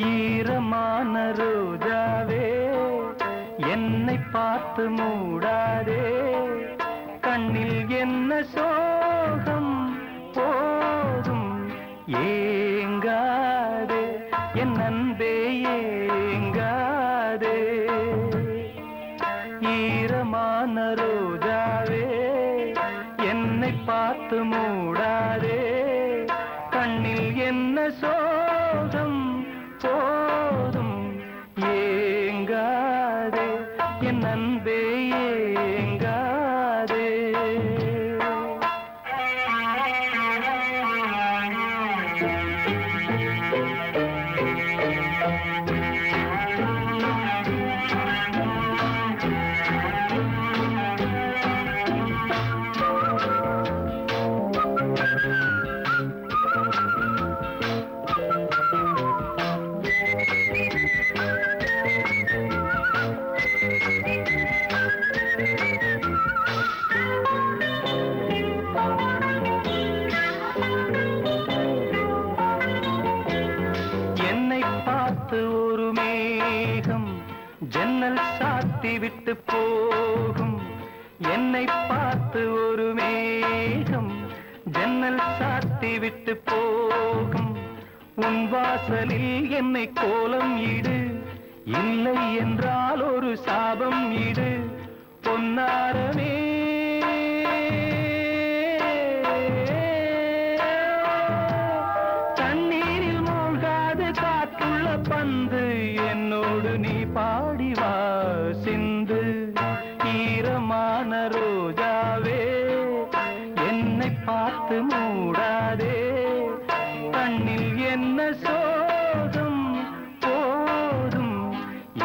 ஈரமான ரோஜாவே என்னை பார்த்து மூடாதே, கண்ணில் என்ன சோகம் போதும் ஏங்காதே, என் அன்பே ஏங்காதே. ஈரமான ரோஜாவே என்னை பார்த்து மூடாதே, கண்ணில் என்ன சோகம் போதும் ஏங்காதே, என் அன்பே ஏங்காதே. ஒரு மேகம் ஜன்னல் சாத்தி விட்டு போகும், என்னை பார்த்து ஒரு மேகம் ஜன்னல் சாத்தி விட்டு போகும். உன் வாசலில் என்னை கோலம் இடு, இல்லை என்றால் ஒரு சாபம் இடு. பொன்னாரமே பந்து என்னோடு நீ பாடிவா சிந்து. ஈரமான ரோஜாவே என்னை பார்த்து மூடாதே, கண்ணில் என்ன சோகம் போதும்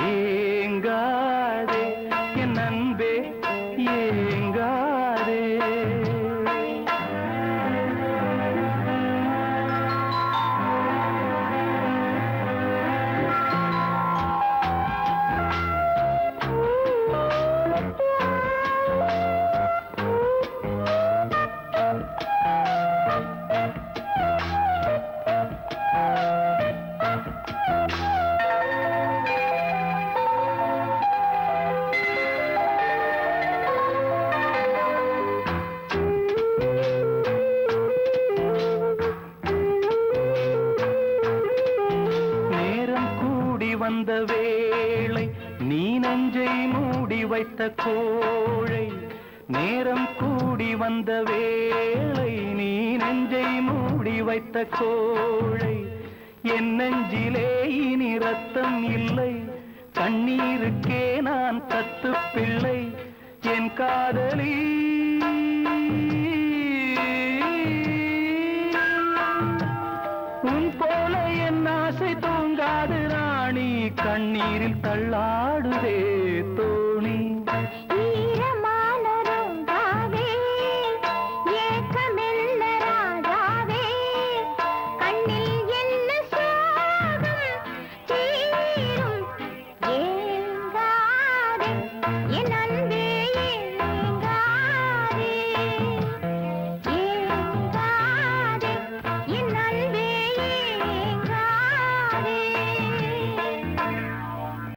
ஏங்காதே, என் அன்பே ஏங்காதே. வந்த வேளை நீ நெஞ்சை மூடி வைத்த கோழை, நேரம் கூடி வந்த வேளை நீ நெஞ்சை மூடி வைத்த கோழை. என் நெஞ்சிலே இனி ரத்தம் இல்லை, கண்ணீருக்கே நான் தத்து பிள்ளை. என் காதலி உன் போல என் ஆசை தூங்காது ராணி, கண்ணீரில் தள்ளாடுதே.